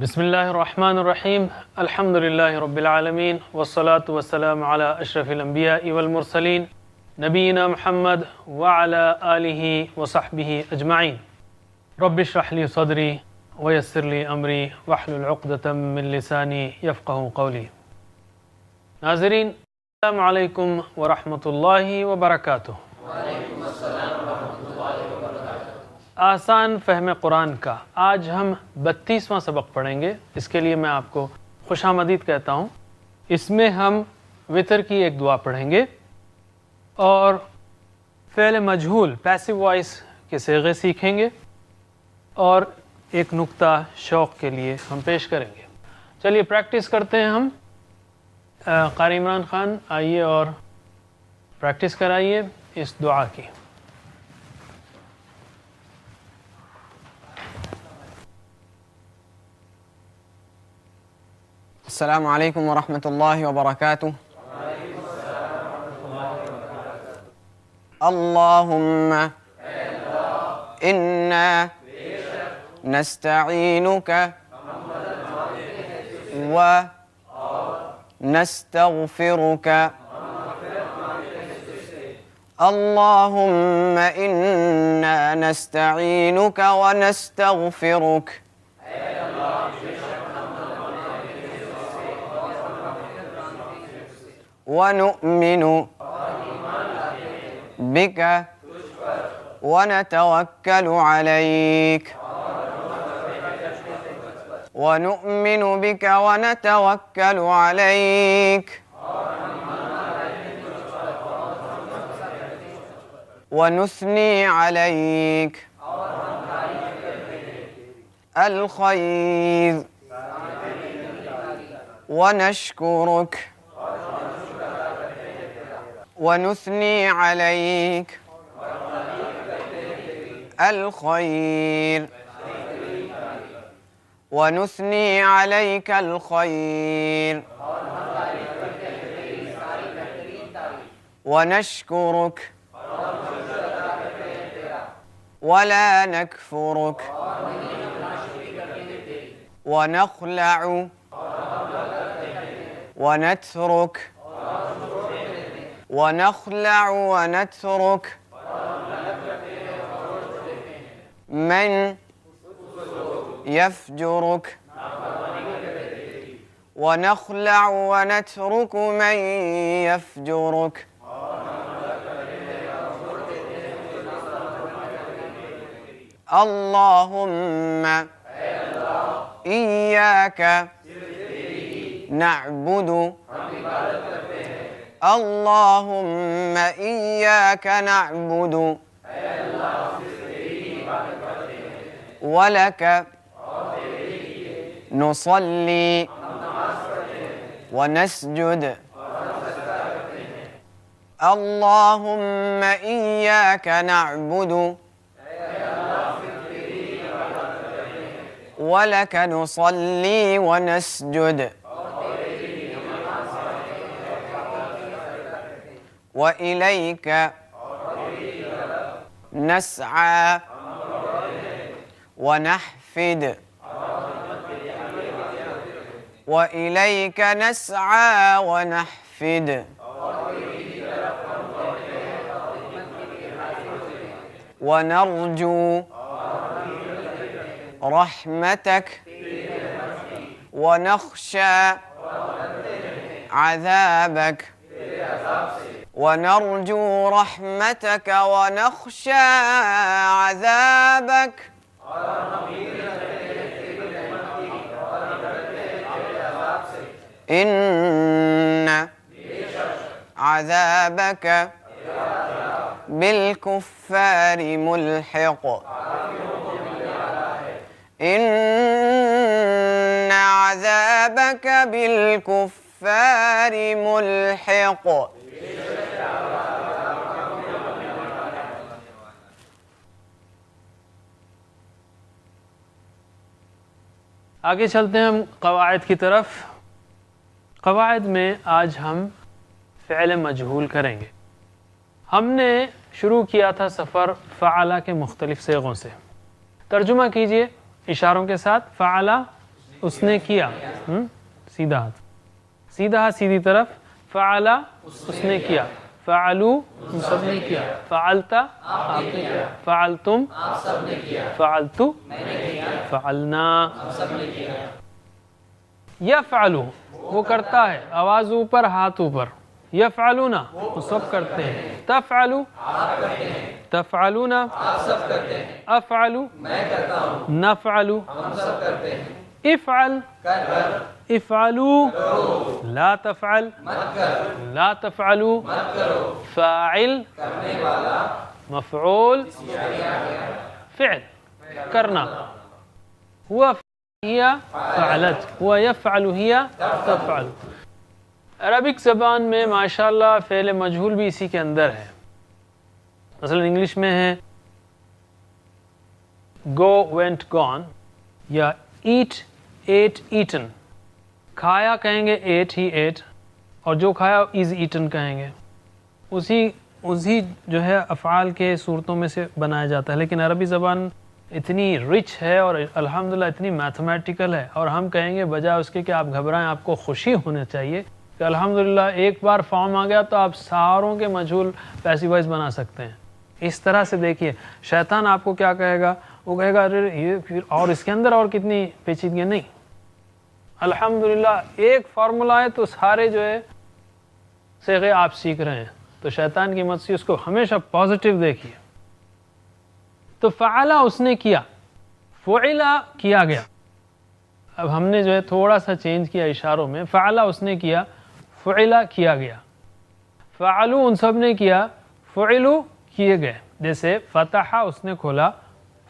بسم اللہ الرحمن الرحیم الحمد للہ رب العالمین والصلاة والسلام علی اشرف الانبیاء والمرسلین نبینا محمد وعلی آلہ وصحبہ اجمعین رب اشرح لی صدری ویسر لی امری واحلل عقدۃ من لسانی یفقہوا قولی۔ ناظرین السلام علیکم ورحمۃ اللہ وبرکاتہ۔ آسان فہم قرآن کا آج ہم 32واں سبق پڑھیں گے۔ اس کے لیے میں آپ کو خوش آمدید کہتا ہوں۔ اس میں ہم وطر کی ایک دعا پڑھیں گے اور فعل مجہول پیسو وائس کے صیغے سیکھیں گے اور ایک نکتہ شوق کے لیے ہم پیش کریں گے۔ چلیے پریکٹس کرتے ہیں ہم۔ قاری عمران خان آئیے اور پریکٹس کرائیے اس دعا کی۔ السلام علیکم ورحمۃ اللہ وبرکاتہ۔ اللہم انا نستعینک و نستغفرک۔ اللہم انا نستعینک و نستغفرک۔ ونؤمن بك ونتوكل عليك ونؤمن بك ونتوكل عليك ونثني عليك الخير ونشكرك ونثني عليك الخير ونثني عليك الخير ونشكرك ولا نكفرك ونخلع ونترك ونخلع ونترك من يفجرك ونخلع ونترك من يفجرك اللهم إياك نعبد اللهم إياك نعبد ولك نصلي ونسجد اللهم إياك نعبد ولك نصلي ونسجد وإليك نسعى ونحفد وإليك نسعى ونحفد ونرجو رحمتك ونخشى عذابك ونرجو رحمتك ونخشى عذابك إن عذابك بالكفار ملحق إن عذابك بالكفار ملحق۔ آگے چلتے ہیں ہم قواعد کی طرف۔ قواعد میں آج ہم فعل مجہول کریں گے۔ ہم نے شروع کیا تھا سفر فعلہ کے مختلف صیغوں سے۔ ترجمہ کیجئے اشاروں کے ساتھ۔ فعلہ اس نے کیا، سیدھا ہاتھ، سیدھا ہاتھ سیدھی طرف، فعلا اس نے کیا، فعلو ان سب نے کیا، فعلتا آپ نے کیا، فعلتم آپ سب نے کیا، فعلتو میں نے کیا، فعلنا ہم سب نے کیا۔ یفعلو وہ کرتا ہے، آواز اوپر ہاتھ اوپر، یفعلون وہ سب کرتے ہیں، تفعلو آپ کرتے ہیں، تفعلون آپ سب کرتے ہیں، افعلو میں کرتا ہوں، نفعلو ہم سب کرتے ہیں، افعل کر، افعلو لا تفعل مت کرو، لا تفعلو مت کرو، فاعل کرنے والا، مفعول فعل کرنا، ہوا ہی فعلت، ہوا یفعل ہی تفعل۔ عربک زبان میں ماشاءاللہ فعل مجہول بھی اسی کے اندر ہے، مثلا انگلش میں ہے go went gone یا eat ate eaten، کھایا کہیں گے ate he ate، اور جو کھایا is eaten کہیں گے، اسی جو ہے افعال کے صورتوں میں سے بنایا جاتا ہے۔ لیکن عربی زبان اتنی رچ ہے اور الحمدللہ اتنی میتھمیٹیکل ہے، اور ہم کہیں گے بجائے اس کے کہ آپ گھبرائیں، آپ کو خوشی ہونا چاہیے کہ الحمدللہ ایک بار فارم آ گیا تو آپ ساروں کے مجہول پیسیو وائز بنا سکتے ہیں۔ اس طرح سے دیکھیے شیطان آپ کو کیا کہے گا، وہ کہے گا ارے یہ پھر اور اس کے اندر اور کتنی پیچیدگی، نہیں، الحمدللہ ایک فارمولا ہے تو سارے جو ہے صیغے آپ سیکھ رہے ہیں، تو شیطان کی مت سے اس کو ہمیشہ پازیٹیو دیکھیے۔ تو فعلا اس نے کیا، فعلا کیا گیا، اب ہم نے جو ہے تھوڑا سا چینج کیا اشاروں میں، فعلا اس نے کیا، فعلا کیا گیا، فعلو ان سب نے کیا، فعلو کیے گئے، جیسے فتحا اس نے کھولا،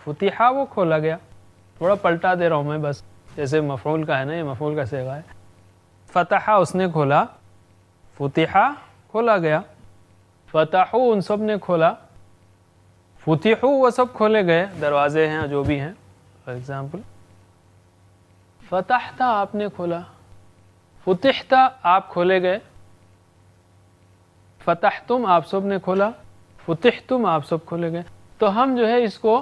فتحا وہ کھولا گیا، تھوڑا پلٹا دے رہا ہوں میں بس، جیسے مفعول کا ہے نا، یہ مفعول کا صیغہ ہے، فتحا اس نے کھولا، فتحا کھولا گیا، فتحو ان سب نے کھولا، فتحو وہ سب کھولے گئے، دروازے ہیں جو بھی ہیں، فار ایگزامپل فتحتا آپ نے کھولا، فتحتا آپ کھولے گئے، فتحتم آپ سب نے کھولا، فتحتم آپ سب کھولے گئے۔ تو ہم جو ہے اس کو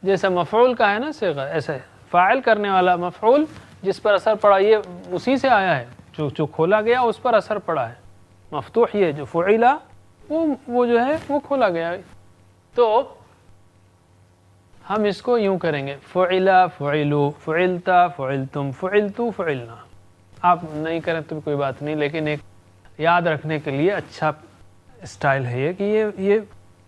جیسا مفعول کا ہے نا صیغہ، ایسے فاعل کرنے والا مفعول جس پر اثر پڑا، یہ اسی سے آیا ہے، جو کھولا گیا اس پر اثر پڑا ہے، مفتوح یہ جو فعلا وہ جو ہے وہ کھولا گیا۔ تو ہم اس کو یوں کریں گے، فعلا فعلو، فعلتا فعلتم، فعلتو فعلنا۔ آپ نہیں کریں تو کوئی بات نہیں، لیکن ایک یاد رکھنے کے لیے اچھا اسٹائل ہے یہ کہ یہ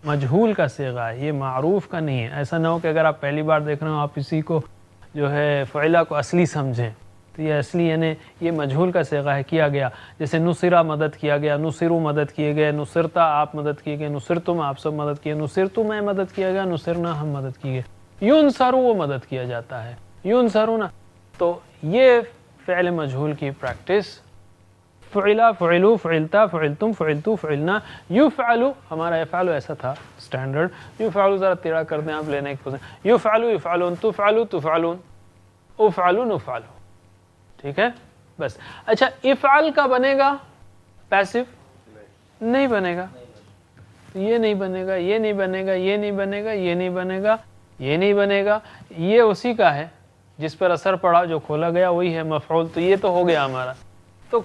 مجہول کا صیغہ ہے، یہ معروف کا نہیں ہے۔ ایسا نہ ہو کہ اگر آپ پہلی بار دیکھ رہے ہو آپ اسی کو جو ہے فعلا کو اصلی سمجھیں، تو یہ اصلی یعنی یہ مجہول کا صیغہ ہے، کیا گیا، جیسے نصرہ مدد کیا گیا، نصرو مدد کیے گئے، نصرتا آپ مدد کیے گئے، نصرتم آپ سب مدد کیے، نصرتو میں مدد کیا گیا، نصرنا ہم مدد کیے گئے، ینصرو وہ مدد کیا جاتا ہے، ینصرونا۔ تو یہ فعل مجہول کی پریکٹس، فعلا فعلو، فعلتا فعلتم، فعلتو فعلنا، یفعلو ہمارا یفعلو ایسا تھا اسٹینڈرڈ، یفعلو ذرا تیرا کر دیں آپ لینے کی پوزیشن، یفعلو یفعلون، تفعلو تفعلون، افعلو نفعلو، ٹھیک ہے بس۔ اچھا افعل کا بنے گا پیسو؟ نہیں بنے گا، یہ نہیں بنے گا، یہ نہیں بنے گا، یہ نہیں بنے گا، یہ نہیں بنے گا، یہ نہیں بنے گا، یہ اسی کا ہے جس پر اثر پڑا، جو کھولا گیا وہی ہے مفعول، تو یہ تو ہو گیا ہمارا۔ تو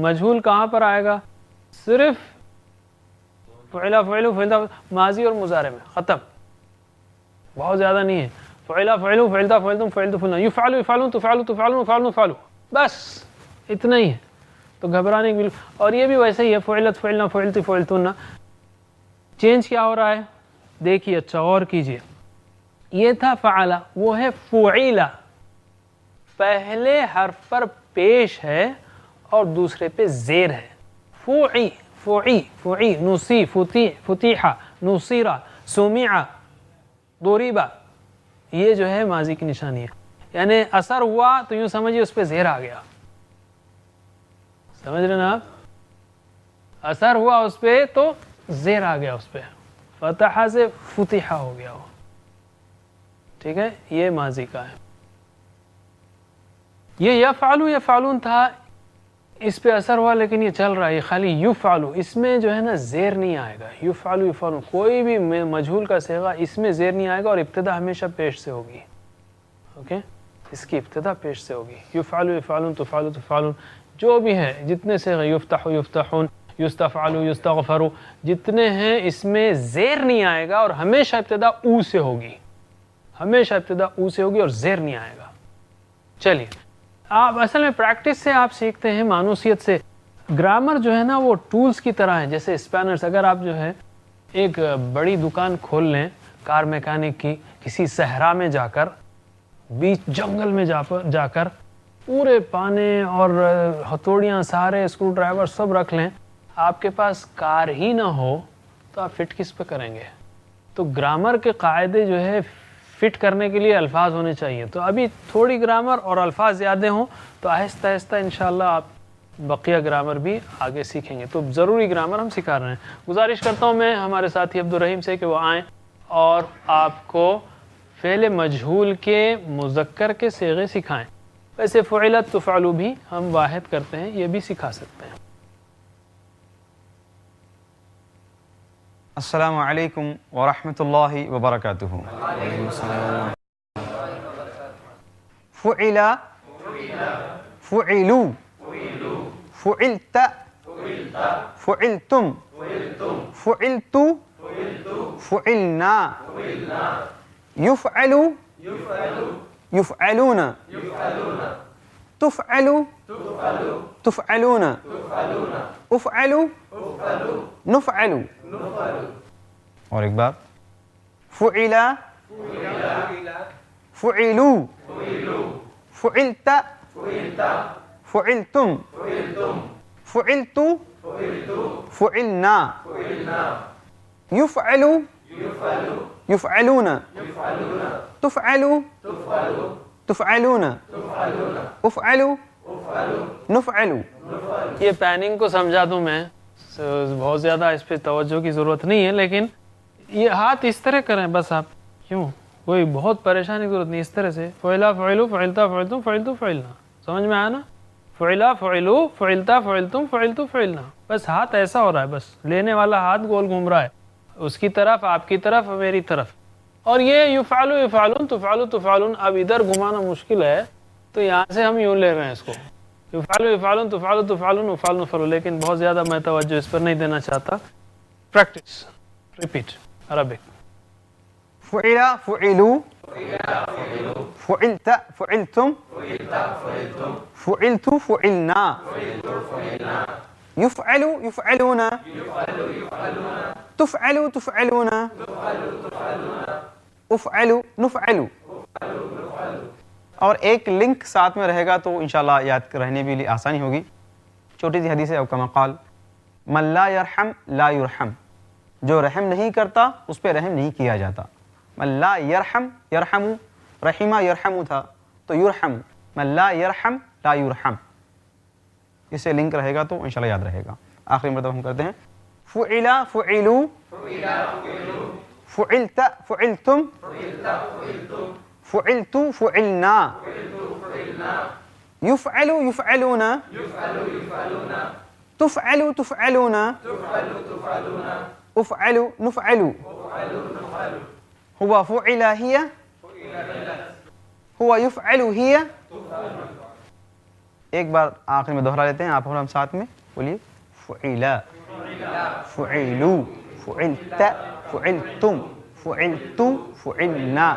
مجہول کہاں پر آئے گا؟ صرف فعلا فعلو فعلتا ماضی اور مضارع میں، ختم، بہت زیادہ نہیں ہے، فعلا فعلو فعلتا فعلتم فعلتو فعلنا، یفعلو یفعلون، تفعلو تفعلون، فعلو نفعلو، بس اتنا ہی ہے، تو گھبرانے کی اور یہ بھی ویسے ہی ہے، فعلت فعلنا فعلتی فعلتن۔ چینج کیا ہو رہا ہے دیکھیے، اچھا غور کیجیے، یہ تھا فعلا، وہ ہے فعیلا، پہلے حرف پر پیش ہے اور دوسرے پہ زیر ہے، فوعی فوعی فوعی، نوسی فتیحہ، نوصیرہ، سمعہ، ضربہ، یہ جو ہے ماضی کی نشانی ہے، یعنی اثر ہوا تو یوں سمجھیے اس پہ زیر آ گیا، سمجھ رہے نا آپ، اثر ہوا اس پہ تو زیر آ گیا اس پہ، فتحہ سے فتحہ ہو گیا وہ، ٹھیک ہے، یہ ماضی کا ہے۔ یہ یفعلو یفعلون تھا، اس پہ اثر ہوا لیکن یہ چل رہا ہے، یہ خالی یفعلو، اس میں جو ہے نا زیر نہیں آئے گا، یفعلو یفعلون کوئی بھی مجہول کا صیغہ اس میں زیر نہیں آئے گا، اور ابتدا ہمیشہ پیش سے ہوگی، اوکے۔ اس کی ابتدا پیش سے ہوگی. یفعل یفعلون تفعل تفعلون جو بھی ہے جتنے سے یفتح یفتحون یستفعل یستغفر جتنے ہیں اس میں زیر نہیں آئے گا اور ہمیشہ ابتدا او سے ہوگی. ہمیشہ ابتدا او سے ہوگی اور زیر نہیں آئے گا. چلیے آپ اصل میں پریکٹس سے آپ سیکھتے ہیں, مانوسیت سے. گرامر جو ہے نا وہ ٹولز کی طرح ہے, جیسے اسپینرز. اگر آپ جو ہے ایک بڑی دکان کھول لیں کار میکینک کی کسی صحرا میں جا کر, بیچ جنگل میں جا کر پورے پانے اور ہتھوڑیاں سارے اسکرو ڈرائیور سب رکھ لیں, آپ کے پاس کار ہی نہ ہو تو آپ فٹ کس پہ کریں گے؟ تو گرامر کے قاعدے جو ہے فٹ کرنے کے لیے الفاظ ہونے چاہیے. تو ابھی تھوڑی گرامر اور الفاظ زیادہ ہوں تو آہستہ آہستہ انشاءاللہ آپ بقیہ گرامر بھی آگے سیکھیں گے. تو ضروری گرامر ہم سکھا رہے ہیں. گزارش کرتا ہوں میں ہمارے ساتھی عبدالرحیم سے کہ وہ آئیں اور آپ کو فعل مجہول کے مذکر کے صیغے سکھائیں. ویسے فعلت تفعل بھی ہم واحد کرتے ہیں, یہ بھی سکھا سکتے ہیں. السلام علیکم ورحمۃ اللہ وبرکاتہ. فعل فعلو فعلت فعلتم فعلت فعلنا يفعل يفعلون تفعل تفعلون افعل نفعل. اور ایک بار فعل فعلوا فعلت فعلتم فعلت فعلنا يفعل يفعلون تفعل تفعلون افعل نفعل. یہ پیننگ کو سمجھا دوں میں, بہت زیادہ اس پہ توجہ کی ضرورت نہیں ہے, لیکن یہ ہاتھ اس طرح کریں بس. آپ کیوں کوئی بہت پریشانی کی ضرورت نہیں, اس طرح سے فعلا فعلو فعلتا فعلتم فعلتو فعلنا. سمجھ میں آیا نا؟ فعلا فعلو فعلتا فعلتم فعلتو فعلنا. بس ہاتھ ایسا ہو رہا ہے, بس لینے والا ہاتھ گول گھوم رہا ہے, اس کی طرف, آپ کی طرف, میری طرف. اور یہ یفعلو یفعلون تفعلو تفعلون اب ادھر گھمانا مشکل ہے, تو یہاں سے ہم یوں لے رہے ہیں اس کو, یفعلو یفعلون تفعلو تفعلون افعل نفعل. لیکن بہت زیادہ میں توجہ اس پر نہیں دینا چاہتا. Practice, repeat. عربک فعل فعلوا فعلت فعلتم فعلت فعلنا يفعل يفعلون تفعل تفعلون افعل نفعل. اور ایک لنک ساتھ میں رہے گا تو انشاءاللہ یاد رہنے بھی آسانی ہوگی. چھوٹی سی حدیث ہے, او کما قال من لا يرحم لا يرحم, جو رحم نہیں کرتا اس پہ رحم نہیں کیا جاتا. من لا يرحم يرحم, رحمہ یرحم تھا تو یرحم, من لا يرحم لا يرحم. اس سے لنک رہے گا تو انشاءاللہ یاد رہے گا. آخری مرتبہ ہم کرتے ہیں فعل فعلوا فعلت فعلتم فعلت فعلنا يفعل يفعلون تفعل تفعلون افعل نفعل. هو فعل هي هو يفعل هي. ایک بار آخر میں دوہرا لیتے ہیں آپ اور ہم ساتھ میں, بولیے فعل فعلوا فعلت فعلتم فعلت فعلنا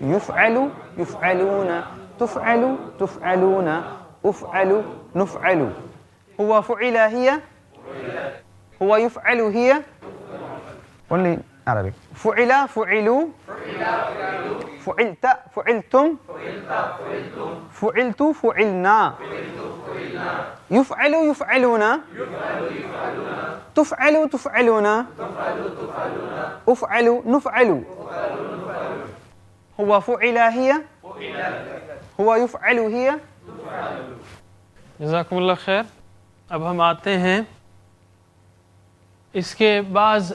يفعل يفعلون تفعل تفعلون افعل نفعل. هو فعل هي هو يفعل هي. only Arabic. فعل فعلوا فعلت فعلتم فعلت فعلنا يفعل يفعلون تفعل تفعلون افعل نفعل. هو فعل هي هو يفعل هي. جزاکم اللہ خیر. اب ہم آتے ہیں اس کے بعض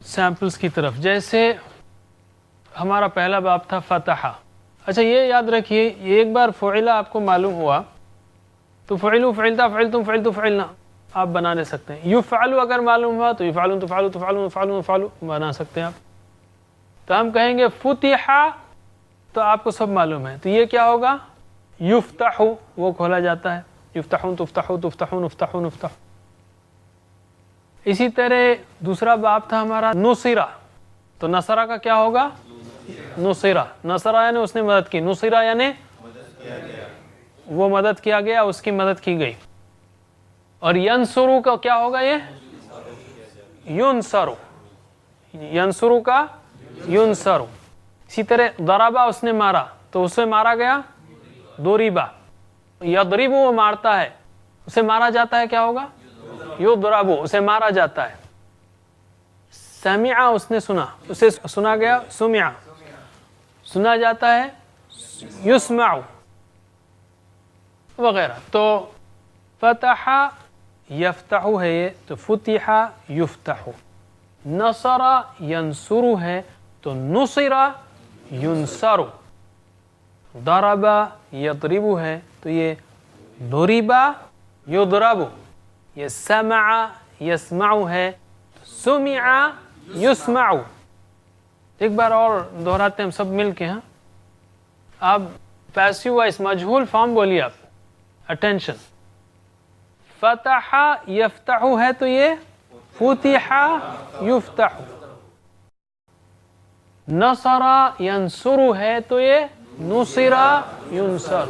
سیمپلز کی طرف. جیسے ہمارا پہلا باب تھا فتح. اچھا یہ یاد رکھیے, ایک بار فعلا آپ کو معلوم ہوا تو فعلو فعلتا فعلتم فعلتو فعلنا آپ بنا لے سکتے ہیں. یفعلو اگر معلوم ہوا تو یفعلون تفعلو تفعلون افعلون افعلو بنا سکتے ہیں آپ. تو ہم کہیں گے فتح تو آپ کو سب معلوم ہے. تو یہ کیا ہوگا؟ یفتح، وہ کھولا جاتا ہے. یفتحون تفتحو تفتحون افتحون افتح. اسی طرح دوسرا باب تھا ہمارا نصرہ. تو نصرہ کا کیا ہوگا؟ نصرہ. نصرہ یعنی اس نے مدد کی. نصرہ یعنی وہ مدد کیا گیا، اس کی مدد کی گئی. اور ینصرو کا کیا ہوگا؟ یہ ینصرو. ینصرو کا ینصرو. اسی طرح ضربہ، اس نے مارا تو اسے مارا گیا ضربہ. یضرب وہ مارتا ہے، اسے مارا جاتا ہے، کیا ہوگا؟ یضرب، اسے مارا جاتا ہے. سمع، اس نے سنا، اسے سنا گیا سمع، سنا جاتا ہے یسمع وغیرہ. تو فتح یفتح ہے یہ، تو فتح یفتح. نصر ینصر ہے تو نصر ینصر. ضرب یضرب ہے تو یہ ضرب یضرب. یہ سمع یسمع ہے تو سمع یسمع. ایک بار اور دہراتے ہیں ہم سب مل کے. ہاں، آپ پیسیو وائس مجہول فارم بولیے آپ. اٹینشن. فتح یفتح ہے تو یہ فتح یفتح. نصر ینصر ہے تو یہ نصر ینصر.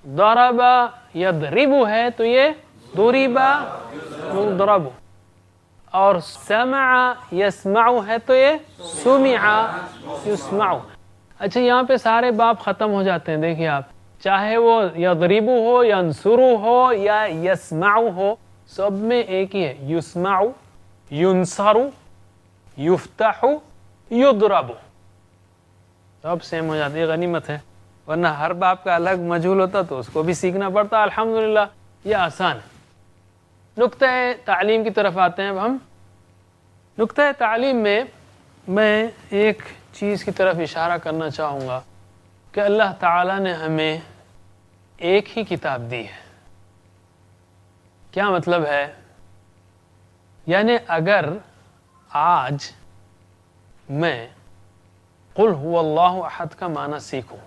ضرب یضرب ہے تو یہ ضرب یضرب. اور سمع یسمع ہے تو یہ سمع یسمع. اچھا، یہاں پہ سارے باب ختم ہو جاتے ہیں. دیکھیے آپ، چاہے وہ یضرب ہو، ینصر ہو یا یسمع ہو، سب میں ایک ہی ہے. یسمع، ینصر، یفتح، یضرب، سب سیم ہو جاتی ہے. غنیمت ہے، ورنہ ہر باب کا الگ مجہول ہوتا تو اس کو بھی سیکھنا پڑتا. الحمدللہ یہ آسان ہے. نقطہ تعلیم کی طرف آتے ہیں اب ہم. نقطہ تعلیم میں ایک چیز کی طرف اشارہ کرنا چاہوں گا کہ اللہ تعالیٰ نے ہمیں ایک ہی کتاب دی ہے. کیا مطلب ہے؟ یعنی اگر آج میں قل هو اللہ احد کا معنی سیکھوں،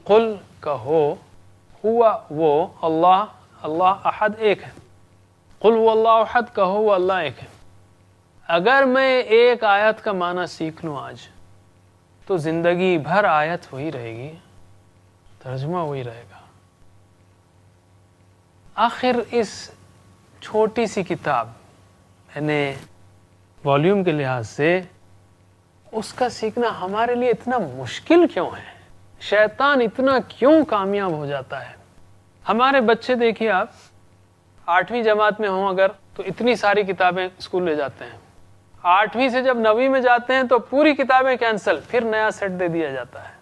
قل کہو، ہوا وہ، اللہ احد ایک ہے. قل هو اللہ احد کہو، وہ اللہ ایک ہے. اگر میں ایک آیت کا معنی سیکھ لوں آج، تو زندگی بھر آیت وہی رہے گی، ترجمہ وہی رہے گا. آخر اس چھوٹی سی کتاب یعنی والیوم کے لحاظ سے اس کا سیکھنا ہمارے لیے اتنا مشکل کیوں ہے؟ شیطان اتنا کیوں کامیاب ہو جاتا ہے؟ ہمارے بچے دیکھیے آپ، 8ویں جماعت میں ہوں اگر، تو اتنی ساری کتابیں اسکول لے جاتے ہیں. 8ویں سے جب 9ویں میں جاتے ہیں تو پوری کتابیں کینسل، پھر نیا سیٹ دے دیا جاتا ہے.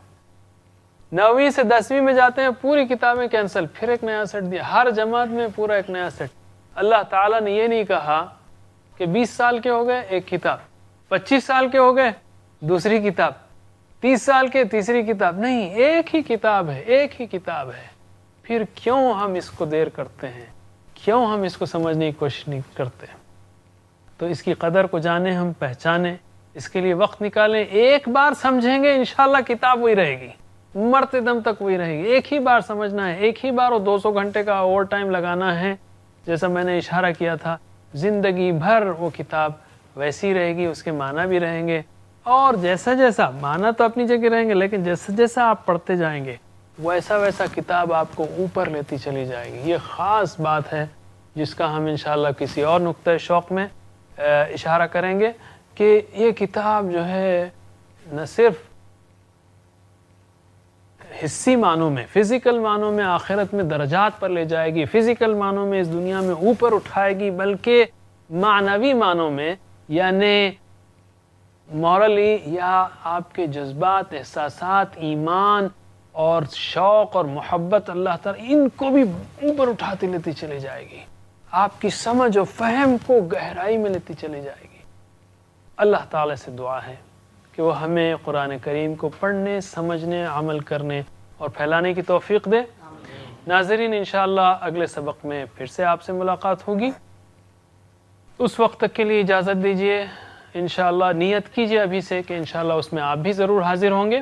9ویں سے 10ویں میں جاتے ہیں، پوری کتابیں کینسل، پھر ایک نیا سیٹ دیا. ہر جماعت میں پورا ایک نیا سیٹ. اللہ تعالیٰ نے یہ نہیں کہا کہ 20 سال کے ہو گئے ایک کتاب، 25 سال کے ہو گئے دوسری کتاب، 30 سال کے تیسری کتاب. نہیں، ایک ہی کتاب ہے، ایک ہی کتاب ہے. پھر کیوں ہم اس کو دیر کرتے ہیں؟ کیوں ہم اس کو سمجھنے کی کوشش نہیں کرتے؟ تو اس کی قدر کو جانیں، ہم پہچانیں، اس کے لیے وقت نکالیں. ایک بار سمجھیں گے انشاءاللہ کتاب وہی رہے گی، مرتے دم تک وہی رہے گی. ایک ہی بار سمجھنا ہے، ایک ہی بار، اور 200 گھنٹے کا اوور ٹائم لگانا ہے. جیسا میں نے اشارہ کیا تھا، زندگی بھر وہ کتاب ویسی رہے گی، اس کے معنی بھی رہیں گے. اور جیسا جیسا معنی تو اپنی جگہ رہیں گے، لیکن جیسا جیسا آپ پڑھتے جائیں گے ویسا ویسا کتاب آپ کو اوپر لیتی چلی جائے گی. یہ خاص بات ہے جس کا ہم انشاءاللہ کسی اور نقطۂ شوق میں اشارہ کریں گے کہ یہ کتاب جو ہے نہ صرف حصی معنوں میں، فزیکل معنوں میں آخرت میں درجات پر لے جائے گی، فزیکل معنوں میں اس دنیا میں اوپر اٹھائے گی، بلکہ معنوی معنوں میں یعنی مورلی یا آپ کے جذبات، احساسات، ایمان اور شوق اور محبت اللہ تعالیٰ، ان کو بھی اوپر اٹھاتی لیتی چلی جائے گی. آپ کی سمجھ و فہم کو گہرائی میں لیتی چلی جائے گی. اللہ تعالیٰ سے دعا ہے کہ وہ ہمیں قرآن کریم کو پڑھنے، سمجھنے، عمل کرنے اور پھیلانے کی توفیق دے. ناظرین، انشاءاللہ اگلے سبق میں پھر سے آپ سے ملاقات ہوگی. اس وقت تک کے لیے اجازت دیجیے. انشاءاللہ نیت کیجیے ابھی سے کہ انشاءاللہ اس میں آپ بھی ضرور حاضر ہوں گے.